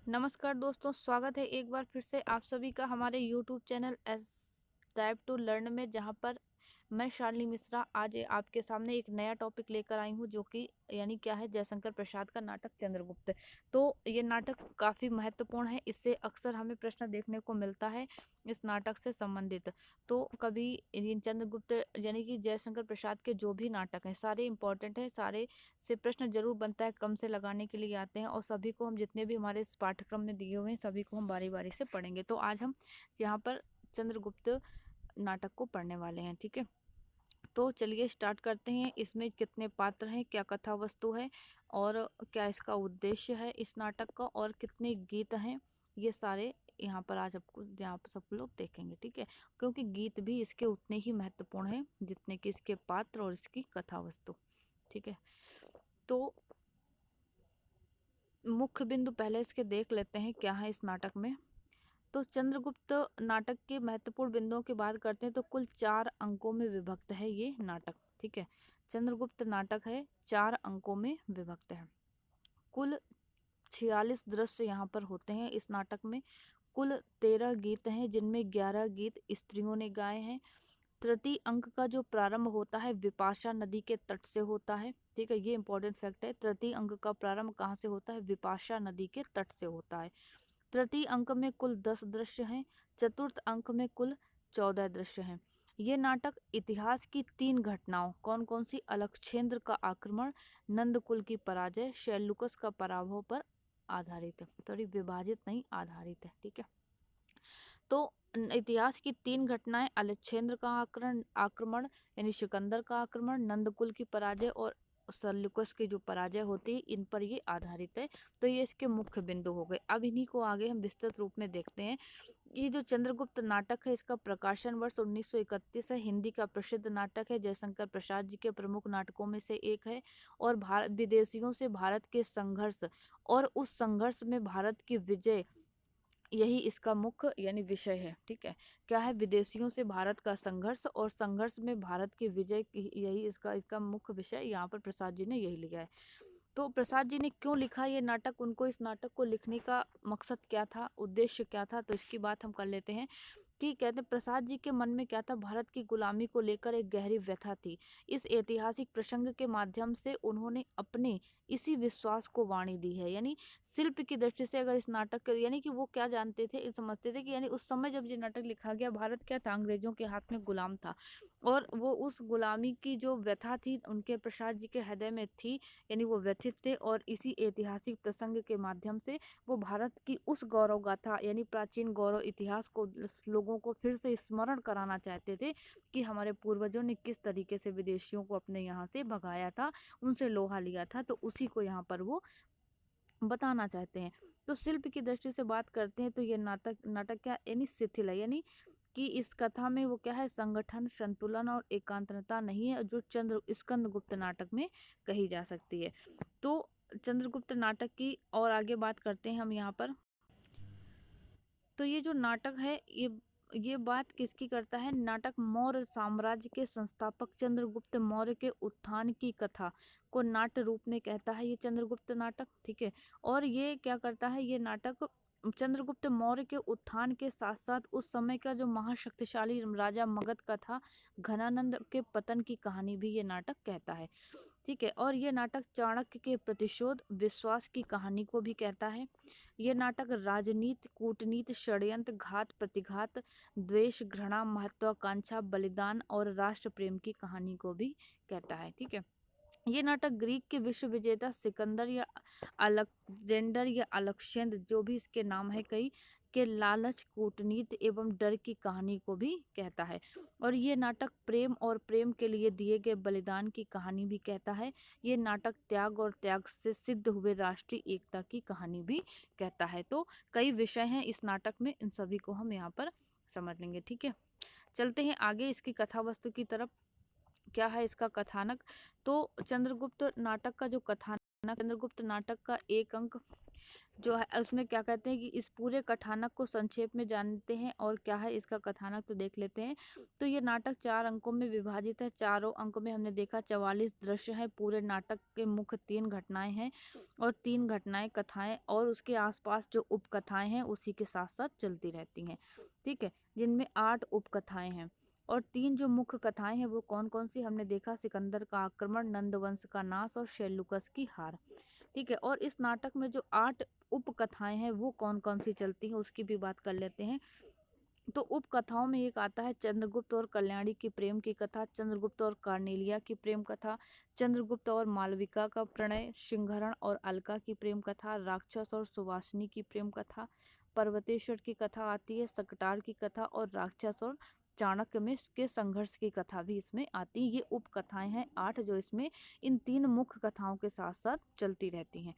नमस्कार दोस्तों, स्वागत है एक बार फिर से आप सभी का हमारे YouTube channel S type two learn में, जहां पर मैं शालिनी मिश्रा आज आपके सामने एक नया टॉपिक लेकर आई हूं, जो कि यानी क्या है, जयशंकर प्रसाद का नाटक चंद्रगुप्त। तो ये नाटक काफ़ी महत्वपूर्ण है, इससे अक्सर हमें प्रश्न देखने को मिलता है इस नाटक से संबंधित। तो कभी इन चंद्रगुप्त यानी कि जयशंकर प्रसाद के जो भी नाटक हैं सारे इंपॉर्टेंट है, सारे से प्रश्न जरूर बनता है, क्रम से लगाने के लिए आते हैं, और सभी को हम जितने भी हमारे इस पाठ्यक्रम में दिए हुए हैं सभी को हम बारी बारी से पढ़ेंगे। तो आज हम यहाँ पर चंद्रगुप्त नाटक को पढ़ने वाले हैं, ठीक है। तो चलिए स्टार्ट करते हैं। इसमें कितने पात्र हैं, क्या कथा वस्तु है, और क्या इसका उद्देश्य है इस नाटक का, और कितने गीत हैं, ये सारे यहाँ पर आज आपको यहाँ पर सब लोग देखेंगे, ठीक है। क्योंकि गीत भी इसके उतने ही महत्वपूर्ण हैं जितने कि इसके पात्र और इसकी कथा वस्तु, ठीक है। तो मुख्य बिंदु पहले इसके देख लेते हैं क्या है इस नाटक में। तो चंद्रगुप्त नाटक के महत्वपूर्ण बिंदुओं की बात करते हैं तो कुल 4 अंकों में विभक्त है ये नाटक, ठीक है। चंद्रगुप्त नाटक है 4 अंकों में विभक्त है। कुल 46 दृश्य यहाँ पर होते हैं इस नाटक में। कुल 13 गीत हैं, जिनमें 11 गीत स्त्रियों ने गाए हैं। तृतीय अंक का जो प्रारंभ होता है विपाशा नदी के तट से होता है, ठीक है। ये इंपॉर्टेंट फैक्ट है, तृतीय अंक का प्रारंभ कहाँ से होता है, विपाशा नदी के तट से होता है। तृतीय अंक में कुल 10 दृश्य हैं। चतुर्थ अंक में कुल 14 दृश्य हैं। ये नाटक इतिहास की 3 घटनाओं, कौन कौन सी, अलक्षेंद्र का आक्रमण, नंदकुल की पराजय, शैलुकस का पराभव पर आधारित है। थोड़ी विभाजित नहीं, आधारित है, ठीक है। तो इतिहास की 3 घटनाएं, अलक्षेंद्र का आक्रमण यानी सिकंदर का आक्रमण, नंदकुल की पराजय और सल्यूकस की जो पराजय होती है, इन पर ये आधारित है। तो ये इसके मुख्य बिंदु हो गए। अब इन्हीं को आगे हम विस्तृत रूप में देखते हैं। ये जो चंद्रगुप्त नाटक है, इसका प्रकाशन वर्ष 1931 है। हिंदी का प्रसिद्ध नाटक है, जयशंकर प्रसाद जी के प्रमुख नाटकों में से एक है। और भारत विदेशियों से भारत के संघर्ष और उस संघर्ष में भारत की विजय, यही इसका मुख्य यानी विषय है, ठीक है। क्या है, विदेशियों से भारत का संघर्ष और संघर्ष में भारत की विजय यही इसका इसका मुख्य विषय, यहाँ पर प्रसाद जी ने यही लिखा है। तो प्रसाद जी ने क्यों लिखा ये नाटक, उनको इस नाटक को लिखने का मकसद क्या था, उद्देश्य क्या था, तो इसकी बात हम कर लेते हैं। कि कहते हैं प्रसाद जी के मन में क्या था, भारत की गुलामी को लेकर एक गहरी व्यथा थी। इस ऐतिहासिक प्रसंग के माध्यम से उन्होंने अपने इसी विश्वास को वाणी दी है। यानी शिल्प की दृष्टि से अगर इस नाटक यानी कि वो क्या जानते थे, समझते थे कि यानी उस समय जब ये नाटक लिखा गया, भारत क्या था, अंग्रेजों के हाथ में गुलाम था। और वो उस गुलामी की जो व्यथा थी उनके प्रसाद जी के हृदय में थी, यानी वो व्यथित थे। और इसी ऐतिहासिक प्रसंग के माध्यम से वो भारत की उस गौरव गाथा यानी प्राचीन गौरव इतिहास को लोगों को फिर से स्मरण कराना चाहते थे कि हमारे पूर्वजों ने किस तरीके से विदेशियों को अपने यहाँ से भगाया था, उनसे लोहा लिया था। तो उसी को यहाँ पर वो बताना चाहते हैं। तो शिल्प की दृष्टि से बात करते हैं तो ये नाटक नाटक क्या यानी शिथिल है, यानी कि इस कथा में वो क्या है, संगठन, संतुलन और एकांतता नहीं है, जो स्कंदगुप्त नाटक में कही जा सकती है। तो चंद्रगुप्त नाटक की और आगे बात करते हैं हम यहाँ पर। तो ये जो नाटक है, ये बात किसकी करता है, नाटक मौर्य साम्राज्य के संस्थापक चंद्रगुप्त मौर्य के उत्थान की कथा को नाट्य रूप में कहता है ये चंद्रगुप्त नाटक, ठीक है। और ये क्या करता है, ये नाटक चंद्रगुप्त मौर्य के उत्थान के साथ साथ उस समय का जो महाशक्तिशाली राजा मगध का था, घनानंद के पतन की कहानी भी ये नाटक कहता है, ठीक है। और ये नाटक चाणक्य के प्रतिशोध विश्वास की कहानी को भी कहता है। ये नाटक राजनीति, कूटनीति, षड्यंत्र, घात प्रतिघात, द्वेष, घृणा, महत्वाकांक्षा, बलिदान और राष्ट्र प्रेम की कहानी को भी कहता है, ठीक है। ये नाटक ग्रीक के विश्व विजेता सिकंदर या अलेक्जेंडर या अलेक्जेंद्र, जो भी इसके नाम है कई, के लालच, कूटनीति एवं डर की कहानी को भी कहता है। और ये नाटक प्रेम और प्रेम के लिए दिए गए बलिदान की कहानी भी कहता है। ये नाटक त्याग और त्याग से सिद्ध हुए राष्ट्रीय एकता की कहानी भी कहता है। तो कई विषय हैं इस नाटक में, इन सभी को हम यहाँ पर समझ लेंगे, ठीक है। चलते हैं आगे इसकी कथा वस्तु की तरफ। क्या है इसका कथानक, तो चंद्रगुप्त नाटक का जो कथानक, चंद्रगुप्त नाटक का एक अंक जो है उसमें क्या कहते हैं कि इस पूरे कथानक को संक्षेप में जानते हैं और क्या है इसका कथानक तो देख लेते हैं। तो ये नाटक 4 अंकों में विभाजित है। चारों अंकों में हमने देखा 44 दृश्य है। पूरे नाटक के मुख्य 3 घटनाएं हैं और 3 घटनाएं कथाएं और उसके आसपास जो उपकथाएं हैं उसी के साथ साथ चलती रहती हैं। ठीक है, जिनमें 8 उपकथाएं हैं और 3 जो मुख्य कथाएं हैं वो कौन कौन सी हमने देखा, सिकंदर का आक्रमण, नंदवंश का नाश और शैलुकस की हार। ठीक है, और इस नाटक में जो 8 उपकथाएं हैं वो कौन कौन सी चलती हैं उसकी भी बात कर लेते हैं। तो उपकथाओं में एक आता है चंद्रगुप्त और कल्याणी की प्रेम की कथा, चंद्रगुप्त और कार्नेलिया की प्रेम कथा, चंद्रगुप्त और मालविका का प्रणय, सिंहरण और अलका की प्रेम कथा, राक्षस और सुवासिनी की प्रेम कथा, पर्वतेश्वर की कथा आती है, सकटार की कथा और राक्षस और चाणक्य में के संघर्ष की कथा भी इसमें आती है। ये उपकथाएं हैं 8 जो इसमें इन 3 मुख्य कथाओं के साथ साथ चलती रहती हैं।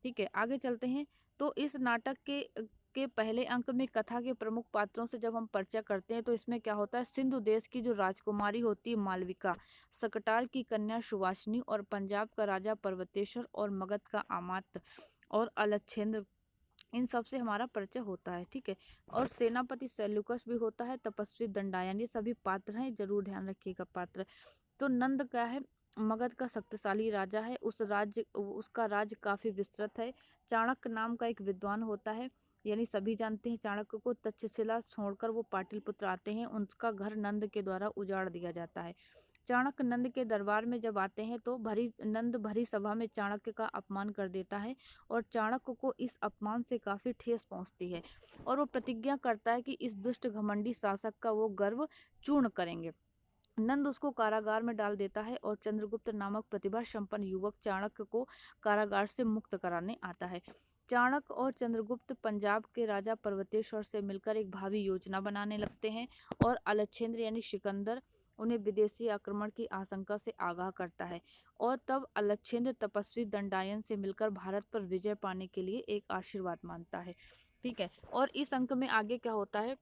ठीक है, आगे चलते हैं। तो इस नाटक के पहले अंक में कथा के प्रमुख पात्रों से जब हम परिचय करते हैं तो इसमें क्या होता है, सिंधु देश की जो राजकुमारी होती है मालविका, सकटार की कन्या सुवासिनी और पंजाब का राजा पर्वतेश्वर और मगध का अमात्य और अलच्छेन्द्र, इन सब से हमारा परिचय होता है। ठीक है, और सेनापति सैलुकस भी होता है, तपस्वी दंडायन, ये सभी पात्र हैं, जरूर ध्यान रखिएगा पात्र। तो नंद क्या है, मगध का शक्तिशाली राजा है, उसका राज्य काफी विस्तृत है। चाणक्य नाम का एक विद्वान होता है, यानी सभी जानते हैं चाणक्य को। तक्षशिला छोड़कर वो पाटलिपुत्र आते हैं, उनका घर नंद के द्वारा उजाड़ दिया जाता है। चाणक्य नंद के दरबार में जब आते हैं तो नंद भरी सभा में चाणक्य का अपमान कर देता है और चाणक्य को इस अपमान से काफी ठेस पहुंचती है और वो प्रतिज्ञा करता है कि इस दुष्ट घमंडी शासक का वो गर्व चूर्ण करेंगे। नंद उसको कारागार में डाल देता है और चंद्रगुप्त नामक प्रतिभा संपन्न युवक चाणक्य को कारागार से मुक्त कराने आता है। चाणक्य और चंद्रगुप्त पंजाब के राजा पर्वतेश्वर से मिलकर एक भावी योजना बनाने लगते हैं और अलच्छेन्द्र यानी सिकंदर उन्हें विदेशी आक्रमण की आशंका से आगाह करता है और तब अलच्छेन्द्र तपस्वी दंडायन से मिलकर भारत पर विजय पाने के लिए एक आशीर्वाद मांगता है। ठीक है, और इस अंक में आगे क्या होता है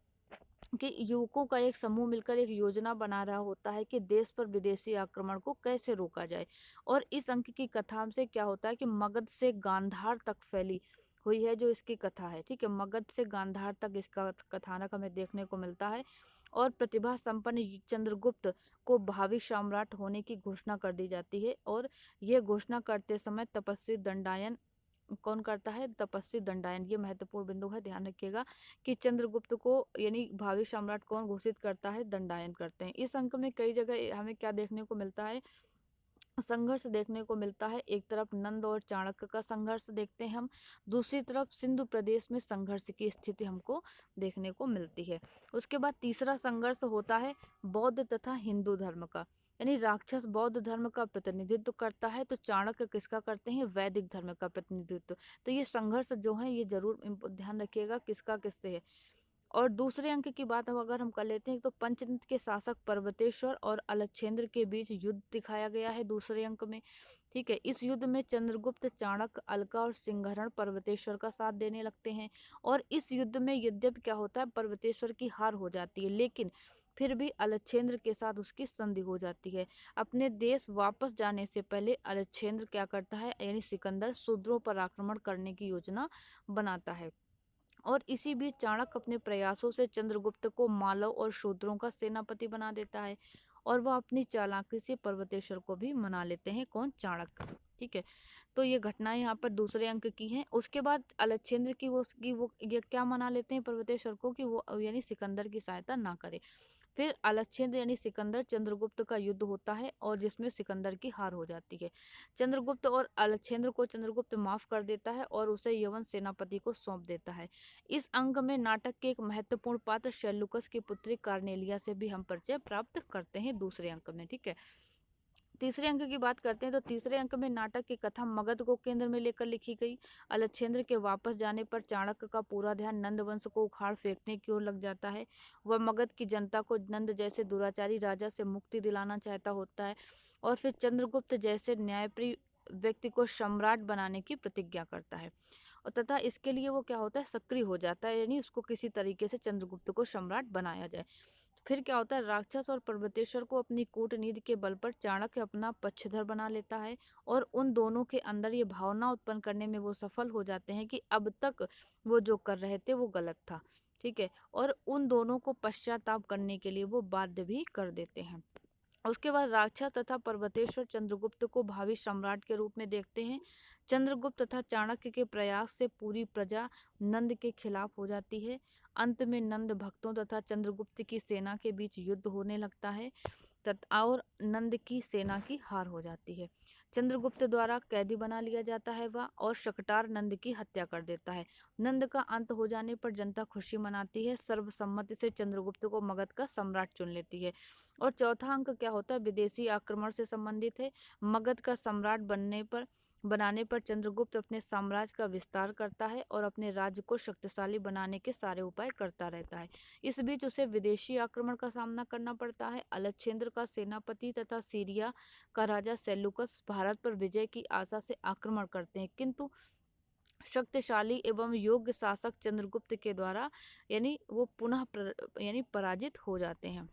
कि युवकों का एक समूह मिलकर एक योजना बना रहा होता है कि देश पर विदेशी आक्रमण को कैसे रोका जाए। और इस अंक की कथा से क्या होता है कि मगध से गांधार तक फैली हुई है जो इसकी कथा है। ठीक है, मगध से गांधार तक इसका कथानक हमें देखने को मिलता है और प्रतिभा संपन्न चंद्रगुप्त को भावी सम्राट होने की घोषणा कर दी जाती है और यह घोषणा करते समय तपस्वी दंडायन कौन करता है, तपस्वी दंडायन, ये महत्वपूर्ण बिंदु है, ध्यान रखिएगा कि चंद्रगुप्त को यानी भावी सम्राट कौन घोषित करता है, दंडायन करते हैं। इस अंक में कई जगह हमें क्या देखने को मिलता है, संघर्ष देखने को मिलता है। एक तरफ नंद और चाणक्य का संघर्ष देखते हैं हम, दूसरी तरफ सिंधु प्रदेश में संघर्ष की स्थिति हमको देखने को मिलती है। उसके बाद तीसरा संघर्ष होता है बौद्ध तथा हिंदू धर्म का, यानी राक्षस बौद्ध धर्म का प्रतिनिधित्व करता है तो चाणक्य किसका करते हैं, वैदिक धर्म का प्रतिनिधित्व। तो ये संघर्ष जो है ये जरूर ध्यान रखिएगा किसका किससे है। और दूसरे अंक की बात हम अगर हम कर लेते हैं तो पंचतंत्र के शासक पर्वतेश्वर और अलच्छेन्द्र के बीच युद्ध दिखाया गया है दूसरे अंक में। ठीक है, इस युद्ध में चंद्रगुप्त, चाणक्य, अलका और सिंहरण पर्वतेश्वर का साथ देने लगते हैं और इस युद्ध में यद्यपि क्या होता है पर्वतेश्वर की हार हो जाती है, लेकिन फिर भी अलच्छेन्द्र के साथ उसकी संधि हो जाती है। अपने देश वापस जाने से पहले अलच्छेन्द्र क्या करता है, यानी सिकंदर शूद्रों पर आक्रमण करने की योजना बनाता है और इसी बीच चाणक्य अपने प्रयासों से चंद्रगुप्त को मालव और शूद्रों का सेनापति बना देता है और वह अपनी चालाकी से पर्वतेश्वर को भी मना लेते हैं, कौन, चाणक्य। ठीक है, तो ये घटनाएं यहाँ पर दूसरे अंक की हैं। उसके बाद अलच्छेन्द्र वो ये क्या मना लेते हैं पर्वतेश्वर को कि वो यानी सिकंदर की सहायता ना करे। फिर अलच्छेन्द्र यानी सिकंदर चंद्रगुप्त का युद्ध होता है और जिसमें सिकंदर की हार हो जाती है। चंद्रगुप्त और अलच्छेन्द्र को चंद्रगुप्त माफ कर देता है और उसे यवन सेनापति को सौंप देता है। इस अंग में नाटक के एक महत्वपूर्ण पात्र शैलुकस की पुत्री कार्नेलिया से भी हम परिचय प्राप्त करते हैं दूसरे अंक में। ठीक है, तीसरे अंक की बात करते हैं तो तीसरे अंक में नाटक की कथा मगध को केंद्र में लेकर लिखी गई। अलच्छेन्द्र के वापस जाने पर चाणक्य का पूरा ध्यान नंद वंश को उखाड़ फेंकने की ओर लग जाता है। वह मगध की जनता को नंद जैसे दुराचारी राजा से मुक्ति दिलाना चाहता होता है और फिर चंद्रगुप्त जैसे न्यायप्रिय व्यक्ति को सम्राट बनाने की प्रतिज्ञा करता है और तथा इसके लिए वो क्या होता है, सक्रिय हो जाता है, यानी उसको किसी तरीके से चंद्रगुप्त को सम्राट बनाया जाए। फिर क्या होता है, राक्षस और पर्वतेश्वर को अपनी कूटनीति के बल पर चाणक्य अपना पक्षधर बना लेता है और उन दोनों के अंदर ये भावना उत्पन्न करने में वो सफल हो जाते हैं कि अब तक वो जो कर रहे थे वो गलत था। ठीक है, और उन दोनों को पश्चाताप करने के लिए वो बाध्य भी कर देते हैं। उसके बाद राक्षस तथा पर्वतेश्वर चंद्रगुप्त को भावी सम्राट के रूप में देखते हैं। चंद्रगुप्त तथा चाणक्य के प्रयास से पूरी प्रजा नंद के खिलाफ हो जाती है। अंत में नंद भक्तों तथा चंद्रगुप्त की सेना के बीच युद्ध होने लगता है और नंद की सेना की हार हो जाती है। चंद्रगुप्त द्वारा कैदी बना लिया जाता है वह, और शकटार नंद की हत्या कर देता है। नंद का अंत हो जाने पर जनता खुशी मनाती है, सर्वसम्मति से चंद्रगुप्त को मगध का सम्राट चुन लेती है। और चौथा अंक क्या होता है, विदेशी आक्रमण से संबंधित है। मगध का सम्राट बनाने पर चंद्रगुप्त अपने साम्राज्य का विस्तार करता है और अपने राज्य को शक्तिशाली बनाने के सारे उपाय करता रहता है। इस बीच उसे विदेशी आक्रमण का सामना करना पड़ता है। अलक्षेंद्र का सेनापति तथा सीरिया का राजा सेल्यूकस भारत पर विजय की आशा से आक्रमण करते हैं, किंतु शक्तिशाली एवं योग्य शासक चंद्रगुप्त के द्वारा यानी पराजित हो जाते हैं।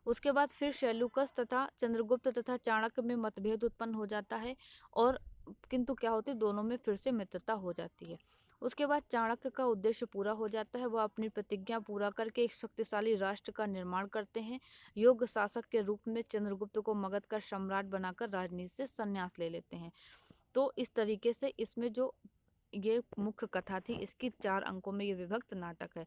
उसके बाद फिर शैलुकस तथा चंद्रगुप्त तथा चाणक्य में मतभेद उत्पन्न हो जाता है, और किंतु क्या होती है, दोनों में फिर से मित्रता हो जाती है। उसके बाद चाणक्य का उद्देश्य पूरा हो जाता है, वह अपनी प्रतिज्ञा पूरा करके एक शक्तिशाली राष्ट्र का निर्माण करते हैं। योग्य शासक के रूप में चंद्रगुप्त को मगध का सम्राट बनाकर राजनीति से संन्यास ले लेते हैं। तो इस तरीके से इसमें जो ये मुख्य कथा थी, इसकी 4 अंकों में ये विभक्त नाटक है।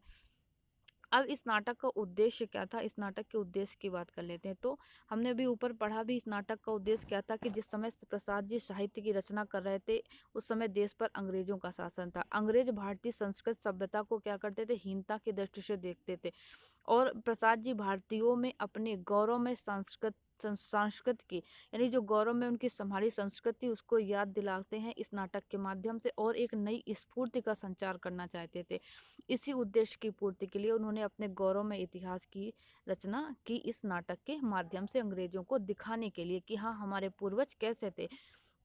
अब इस नाटक का उद्देश्य क्या था, इस नाटक के उद्देश्य की बात कर लेते हैं। तो हमने अभी ऊपर पढ़ा भी, इस नाटक का उद्देश्य क्या था कि जिस समय प्रसाद जी साहित्य की रचना कर रहे थे, उस समय देश पर अंग्रेजों का शासन था। अंग्रेज भारतीय संस्कृत सभ्यता को क्या करते थे, हीनता की दृष्टि से देखते थे, और प्रसाद जी भारतीयों में अपने गौरव में संस्कृत की यानी जो गौरव में उनकी हमारी संस्कृति उसको याद दिलाते हैं इस नाटक के माध्यम से, और एक नई स्फूर्ति का संचार करना चाहते थे। इसी उद्देश्य की पूर्ति के लिए उन्होंने अपने गौरव में इतिहास की रचना की इस नाटक के माध्यम से, अंग्रेजों को दिखाने के लिए कि हाँ हमारे पूर्वज कैसे थे।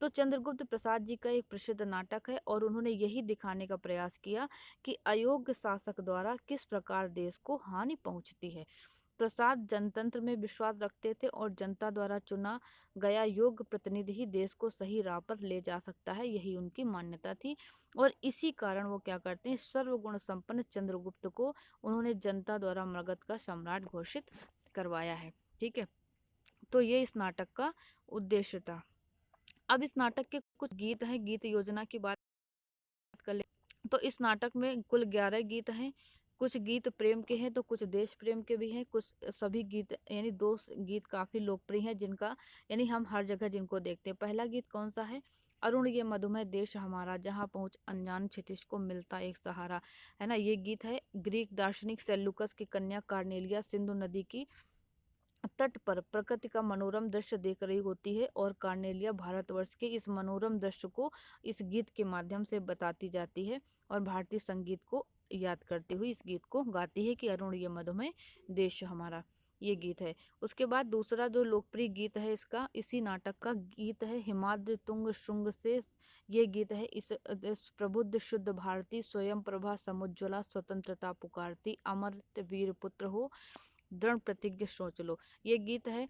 तो चंद्रगुप्त प्रसाद जी का एक प्रसिद्ध नाटक है, और उन्होंने यही दिखाने का प्रयास किया कि अयोग्य शासक द्वारा किस प्रकार देश को हानि पहुंचती है। प्रसाद जनतंत्र में विश्वास रखते थे, और जनता द्वारा चुना गया योग्य प्रतिनिधि ही देश को सही राह पर ले जा सकता है, यही उनकी मान्यता थी। और इसी कारण वो क्या करते हैं, सर्वगुण संपन्न चंद्रगुप्त को उन्होंने जनता द्वारा मगध का सम्राट घोषित करवाया है। ठीक है, तो ये इस नाटक का उद्देश्य था। अब इस नाटक के कुछ गीत हैं, गीत योजना की बात कर ले तो इस नाटक में कुल 11 गीत हैं। कुछ गीत प्रेम के हैं तो कुछ देश प्रेम के भी हैं। कुछ सभी गीत यानी दो गीत काफी लोकप्रिय हैं, जिनका यानी हम हर जगह जिनको देखते हैं। पहला गीत कौन सा है, अरुण ये मधुमेह देश हमारा, जहाँ पहुंच अनजान क्षितिज को मिलता एक सहारा, है ना। ये गीत है ग्रीक दार्शनिक सेल्यूकस की कन्या कार्नेलिया सिंधु नदी की तट पर प्रकृति का मनोरम दृश्य देख रही होती है, और कार्नेलिया भारतवर्ष के इस मनोरम दृश्य को इस गीत के माध्यम से बताती जाती है, और भारतीय संगीत को याद करती हुई इस गीत को गाती है कि अरुण ये मधुमेह देश हमारा, ये गीत है। उसके बाद दूसरा जो लोकप्रिय गीत है इसका, इसी नाटक का गीत है हिमाद्रि तुंग श्रृंग से। ये गीत है इस प्रबुद्ध शुद्ध भारती, स्वयं प्रभा समुज्ज्वला, स्वतंत्रता पुकारती, अमर वीर पुत्र हो, दृढ़ प्रतिज्ञ सोच लो। ये गीत है,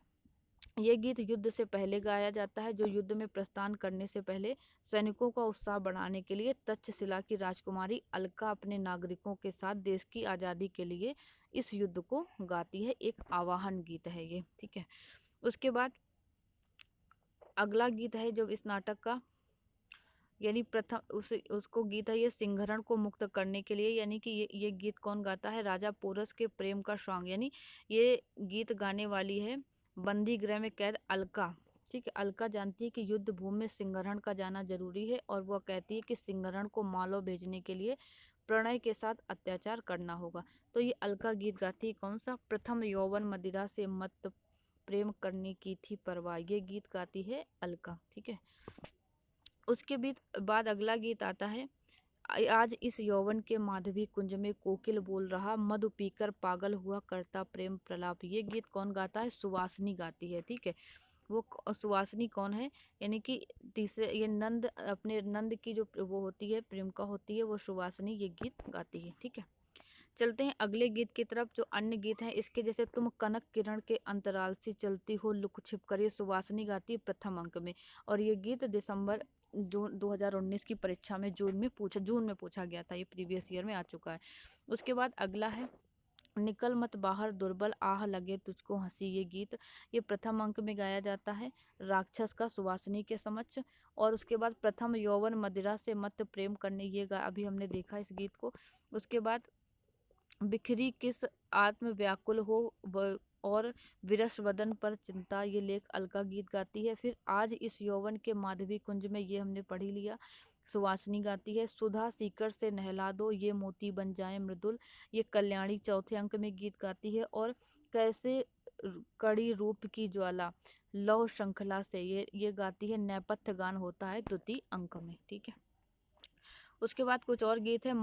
ये गीत युद्ध से पहले गाया जाता है, जो युद्ध में प्रस्थान करने से पहले सैनिकों का उत्साह बढ़ाने के लिए तक्षशिला की राजकुमारी अलका अपने नागरिकों के साथ देश की आज़ादी के लिए इस युद्ध को गाती है। एक आवाहन गीत है ये। ठीक है, उसके बाद अगला गीत है जो इस नाटक का यानी प्रथम उसको गीत है ये सिंहरण को मुक्त करने के लिए, यानी कि ये गीत कौन गाता है, राजा पोरस के प्रेम का सॉन्ग, यानी ये गीत गाने वाली है बंदी गृह में कैद अलका। ठीक है, अलका जानती है कि युद्ध भूमि में सिंहरण का जाना जरूरी है, और वह कहती है कि सिंहरण को मालो भेजने के लिए प्रणय के साथ अत्याचार करना होगा। तो ये अलका गीत गाती है कौन सा, प्रथम यौवन मदिरा से मत प्रेम करने की थी परवाह, ये गीत गाती है अलका। ठीक है, उसके बाद अगला गीत आता है आज इस यौवन के माधवी कुंज में कोकिल बोल रहा, मधु पीकर पागल हुआ करता प्रेम प्रलाप। ये गीत कौन गाता है, सुवासनी गाती है। ठीक है, वो सुवासनी कौन है, यानी कि तीसरे ये नंद अपने नंद की जो वो होती है प्रेमिका होती है, वो सुवासनी ये गीत गाती है। ठीक है, चलते हैं अगले गीत की तरफ। जो अन्य गीत हैं इसके जैसे तुम कनक किरण के अंतराल से चलती हो लुक छिप कर, ये सुवासिनी गाती है प्रथम अंक में। और ये गीत दिसंबर जून 2019 की परीक्षा में जून में पूछा गया था, ये प्रीवियस ईयर में आ चुका है। उसके बाद अगला है निकल मत बाहर दुर्बल आह लगे तुझको हंसी, ये गीत ये प्रथम अंक में गाया जाता है राक्षस का सुवासिनी के समक्ष। और उसके बाद प्रथम यौवन मदिरा से मत प्रेम करने, ये अभी हमने देखा इस गीत को। उसके बाद बिखरी किस आत्म व्याकुल हो और विरस वदन पर चिंता, ये लेख अलका गीत गाती है। फिर आज इस यौवन के माधवी कुंज में, ये हमने पढ़ी लिया, सुवासिनी गाती है। सुधा सीकर से नहला दो ये मोती बन जाए मृदुल, ये कल्याणी चौथे अंक में गीत गाती है। और कैसे कड़ी रूप की ज्वाला लौह श्रृंखला से, ये गाती है, नेपथ्य गान होता है द्वितीय अंक में। ठीक है, उसके बाद कुछ और गीत है।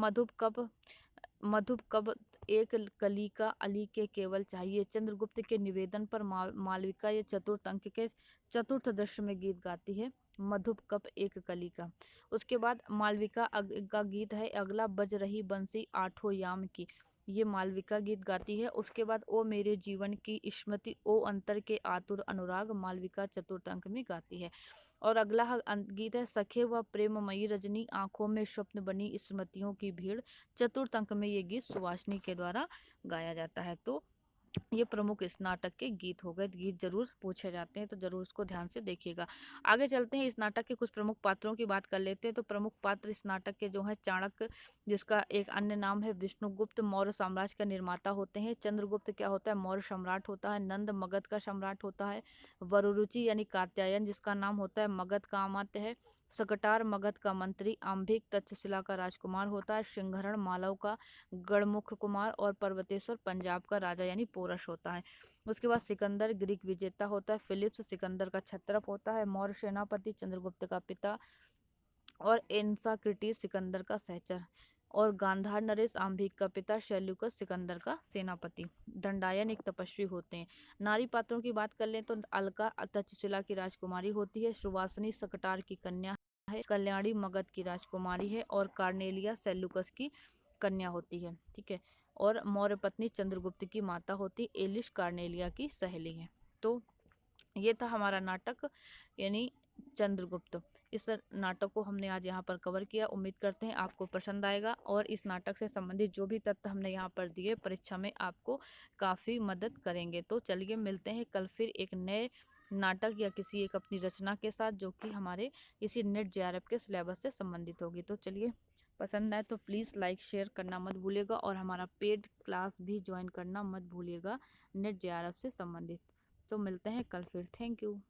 मधुप कब एक कली का अली के केवल चाहिए, चंद्रगुप्त के निवेदन पर मालविका ये चतुर्थ अंक के चतुर्थ दृश्य में गीत गाती है मधुप कप एक कली का। उसके बाद मालविका का गीत है अगला, बज रही बंसी आठों याम की, ये मालविका गीत गाती है। उसके बाद ओ मेरे जीवन की स्मृति ओ अंतर के आतुर अनुराग, मालविका चतुर्थ अंक में गाती है। और अगला गीत है सखे व प्रेममयी रजनी आंखों में स्वप्न बनी स्मृतियों की भीड़, चतुर्थ अंक में ये गीत सुवासिनी के द्वारा गाया जाता है। तो ये प्रमुख इस नाटक के गीत हो गए। गीत जरूर पूछे जाते हैं तो जरूर इसको ध्यान से देखिएगा। आगे चलते हैं, इस नाटक के कुछ प्रमुख पात्रों की बात कर लेते हैं। तो प्रमुख पात्र इस नाटक के जो है चाणक्य, जिसका एक अन्य नाम है विष्णुगुप्त, मौर्य साम्राज्य का निर्माता होते हैं। चंद्रगुप्त क्या होता है, मौर्य सम्राट होता है। नंद मगध का सम्राट होता है। वरुरुचि यानी कात्यायन जिसका नाम होता है मगध का अमात्य है। सकटार मगध का मंत्री। आंभिक तक्षशिला का राजकुमार होता है। सिंहरण मालव का गढ़मुख कुमार। और पर्वतेश्वर पंजाब का राजा यानी पोरस होता है। उसके बाद सिकंदर ग्रीक विजेता होता है। फिलिप्स सिकंदर का छत्रप होता है। मौर्य सेनापति चंद्रगुप्त का पिता। और एंसाक्रिटीज सिकंदर का सहचर। और गांधार नरेश आंभिक का पिता। शैल्यूकस सिकंदर का सेनापति। दंडायन एक तपस्वी होते हैं। नारी पात्रों की बात कर लें तो अलका तक्षशिला की राजकुमारी होती है। सुवासिनी सकटार की कन्या है। कल्याणी मगध की राजकुमारी है। और कार्नेलिया सेल्यूकस की कन्या होती है। ठीक है, और मौर्य पत्नी चंद्रगुप्त की माता होती एलिश कार्नेलिया की सहेली है। तो ये था हमारा नाटक यानी चंद्रगुप्त। इस नाटक को हमने आज यहाँ पर कवर किया। उम्मीद करते हैं आपको पसंद आएगा और इस नाटक से संबंधित जो भी तथ्य हमने यहाँ पर दिए परीक्षा में आपको काफ़ी मदद करेंगे। तो चलिए मिलते हैं कल फिर एक नए नाटक या किसी एक अपनी रचना के साथ जो कि हमारे इसी नेट जेआरएफ के सिलेबस से संबंधित होगी। तो चलिए, पसंद आए तो प्लीज़ लाइक शेयर करना मत भूलिएगा और हमारा पेड क्लास भी ज्वाइन करना मत भूलिएगा नेट जेआरएफ से संबंधित। तो मिलते हैं कल फिर। Thank you.